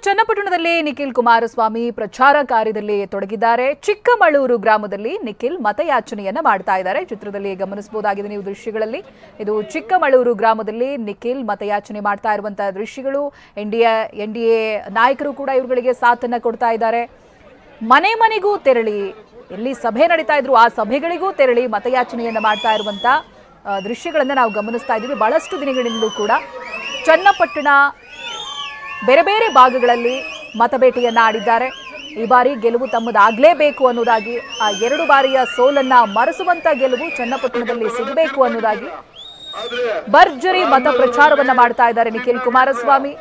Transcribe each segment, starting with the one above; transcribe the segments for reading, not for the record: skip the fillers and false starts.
ಚನ್ನಪಟ್ಟಣದಲ್ಲಿ ನಿಖಿಲ್ ಕುಮಾರಸ್ವಾಮಿ ಪ್ರಚಾರ ಕಾರ್ಯದಲ್ಲಿ ತೊಡಗಿದ್ದಾರೆ. ಚಿಕ್ಕಮಗಳೂರು ಗ್ರಾಮದಲ್ಲಿ ನಿಖಿಲ್ ಮತಯಾಚನೆಯನ್ನ ಮಾಡ್ತಾ ಇದ್ದಾರೆ. ಚಿತ್ರದಲ್ಲಿ ಗಮನಿಸಬಹುದಾಗಿದೆ ನೀವು ದೃಶ್ಯಗಳಲ್ಲಿ. ಇದು ಚಿಕ್ಕಮಗಳೂರು ಗ್ರಾಮದಲ್ಲಿ ನಿಖಿಲ್ ಮತಯಾಚನೆ ಮಾಡ್ತಾ ಇರುವಂತಹ ದೃಶ್ಯಗಳು. ಎನ್ಡಿಎ ನಾಯಕರು ಕೂಡ ಇವರುಗಳಿಗೆ ಸಾಥನ್ನ ಕೊಡ್ತಾ ಇದ್ದಾರೆ. ಮನೆ ಮನೆಗೂ ತೆರಳಿ ಎಲ್ಲಿ ಸಭೆ ನಡೀತಾ ಇದ್ರು ಆ ಸಭೆಗಳಿಗೂ ತೆರಳಿ ಮತಯಾಚನೆಯನ್ನ ಮಾಡ್ತಾ ಇರುವಂತಹ ದೃಶ್ಯಗಳನ್ನ ನಾವು ಗಮನಿಸ್ತಾ ಇದ್ದೀವಿ. ಬಹಳಷ್ಟು ದಿನಗಳಿಂದಲೂ ಕೂಡ ಚನ್ನಪಟ್ಟಣ ಬೇರೆ ಬೇರೆ ಭಾಗಗಳಲ್ಲಿ ಮತಬೇಟೆಯನ್ನ ಆಡಿದ್ದಾರೆ. ಈ ಬಾರಿ ಗೆಲುವು ತಮ್ಮದಾಗಲೇಬೇಕು ಅನ್ನೋದಾಗಿ, ಆ 2 ಬಾರಿಯ ಸೋಲನ್ನ ಮರೆಸುವಂತ ಗೆಲುವು ಚನ್ನಪಟ್ಟಣದಲ್ಲಿ ಸಿಗಬೇಕು ಅನ್ನೋದಾಗಿ ಭರ್ಜರಿ ಮತ ಪ್ರಚಾರವನ್ನ ಮಾಡ್ತಾ ಇದ್ದಾರೆ ನಿಖಿಲ್ ಕುಮಾರಸ್ವಾಮಿ.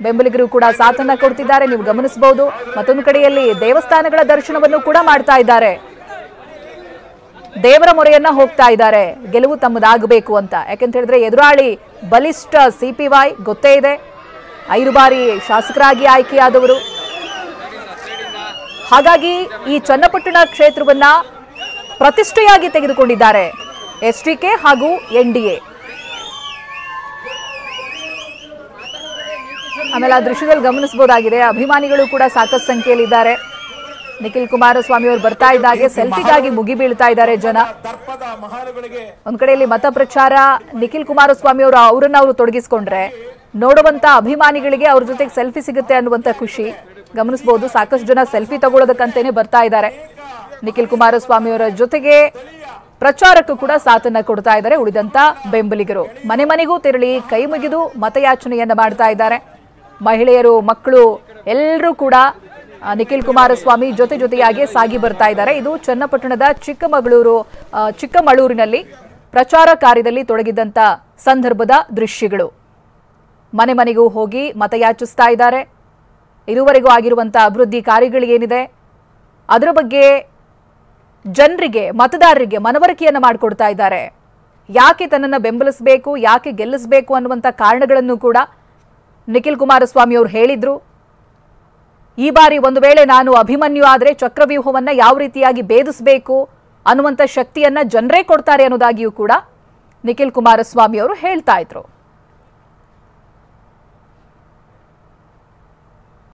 ಬೆಂಬಲಿಗರು ಕೂಡ ಸಾಥನ್ನ ಕೊಡ್ತಿದ್ದಾರೆ, ನೀವು ಗಮನಿಸಬಹುದು. ಮತ್ತೊಂದು ಕಡೆಯಲ್ಲಿ ದೇವಸ್ಥಾನಗಳ ದರ್ಶನವನ್ನು ಕೂಡ ಮಾಡ್ತಾ ಇದ್ದಾರೆ. ದೇವರ ಮೊರೆಯನ್ನ ಹೋಗ್ತಾ ಇದ್ದಾರೆ ಗೆಲುವು ತಮ್ಮದಾಗಬೇಕು ಅಂತ. ಯಾಕೆಂತ ಹೇಳಿದ್ರೆ ಎದುರಾಳಿ ಬಲಿಷ್ಠ CPY ಗೊತ್ತೇ ಇದೆ. 5 ಬಾರಿ ಶಾಸಕರಾಗಿ ಆಯ್ಕೆಯಾದವರು. ಹಾಗಾಗಿ ಈ ಚನ್ನಪಟ್ಟಣ ಕ್ಷೇತ್ರವನ್ನ ಪ್ರತಿಷ್ಠೆಯಾಗಿ ತೆಗೆದುಕೊಂಡಿದ್ದಾರೆ STK ಹಾಗೂ NDA. ಆಮೇಲೆ ಆ ದೃಶ್ಯದಲ್ಲಿ ಗಮನಿಸಬಹುದಾಗಿದೆ, ಅಭಿಮಾನಿಗಳು ಕೂಡ ಸಾಕಷ್ಟು ಸಂಖ್ಯೆಯಲ್ಲಿದ್ದಾರೆ. ನಿಖಿಲ್ ಕುಮಾರಸ್ವಾಮಿ ಅವರು ಬರ್ತಾ ಇದ್ದಾಗೆ ಸೆಲ್ಫಿಗಾಗಿ ಮುಗಿ ಬೀಳ್ತಾ ಇದ್ದಾರೆ ಜನ. ಒಂದ್ ಕಡೆಯಲ್ಲಿ ಮತ ಪ್ರಚಾರ, ನಿಖಿಲ್ ಕುಮಾರಸ್ವಾಮಿ ಅವರನ್ನ ತೊಡಗಿಸಿಕೊಂಡ್ರೆ ನೋಡುವಂತ ಅಭಿಮಾನಿಗಳಿಗೆ ಅವ್ರ ಜೊತೆಗೆ ಸೆಲ್ಫಿ ಸಿಗುತ್ತೆ ಅನ್ನುವಂತ ಖುಷಿ ಗಮನಿಸಬಹುದು. ಸಾಕಷ್ಟು ಜನ ಸೆಲ್ಫಿ ತಗೊಳ್ಳೋದಕ್ಕಂತೇನೆ ಬರ್ತಾ ಇದ್ದಾರೆ. ನಿಖಿಲ್ ಕುಮಾರಸ್ವಾಮಿ ಅವರ ಜೊತೆಗೆ ಪ್ರಚಾರಕ್ಕೂ ಕೂಡ ಸಾಥನ್ನ ಕೊಡ್ತಾ ಇದ್ದಾರೆ ಉಳಿದಂತ ಬೆಂಬಲಿಗರು. ಮನೆ ಮನೆಗೂ ತೆರಳಿ ಕೈ ಮುಗಿದು ಮತಯಾಚನೆಯನ್ನ ಮಾಡ್ತಾ ಇದ್ದಾರೆ. ಮಹಿಳೆಯರು, ಮಕ್ಕಳು ಎಲ್ಲರೂ ಕೂಡ ನಿಖಿಲ್ ಕುಮಾರಸ್ವಾಮಿ ಜೊತೆಯಾಗಿ ಸಾಗಿ ಬರ್ತಾ ಇದ್ದಾರೆ. ಇದು ಚನ್ನಪಟ್ಟಣದ ಚಿಕ್ಕಮಗಳೂರಿನಲ್ಲಿ ಪ್ರಚಾರ ಕಾರ್ಯದಲ್ಲಿ ತೊಡಗಿದ್ದಂತ ಸಂದರ್ಭದ ದೃಶ್ಯಗಳು. ಮನೆ ಮನೆಗೂ ಹೋಗಿ ಮತಯಾಚಿಸ್ತಾ ಇದ್ದಾರೆ. ಇದುವರೆಗೂ ಆಗಿರುವಂತಹ ಅಭಿವೃದ್ಧಿ ಕಾರ್ಯಗಳೇನಿದೆ ಅದರ ಬಗ್ಗೆ ಜನರಿಗೆ, ಮತದಾರರಿಗೆ ಮನವರಿಕೆಯನ್ನು ಮಾಡಿಕೊಡ್ತಾ ಇದ್ದಾರೆ. ಯಾಕೆ ತನ್ನನ್ನು ಬೆಂಬಲಿಸಬೇಕು, ಯಾಕೆ ಗೆಲ್ಲಿಸಬೇಕು ಅನ್ನುವಂಥ ಕಾರಣಗಳನ್ನು ಕೂಡ ನಿಖಿಲ್ ಕುಮಾರಸ್ವಾಮಿ ಅವರು ಹೇಳಿದ್ರು. ಈ ಬಾರಿ ಒಂದು ವೇಳೆ ನಾನು ಅಭಿಮನ್ಯು ಆದರೆ ಚಕ್ರವ್ಯೂಹವನ್ನ ಯಾವ ರೀತಿಯಾಗಿ ಭೇದಿಸಬೇಕು ಅನ್ನುವಂಥ ಶಕ್ತಿಯನ್ನ ಜನರೇ ಕೊಡ್ತಾರೆ ಅನ್ನೋದಾಗಿಯೂ ಕೂಡ ನಿಖಿಲ್ ಕುಮಾರಸ್ವಾಮಿ ಅವರು ಹೇಳ್ತಾ ಇದ್ರು.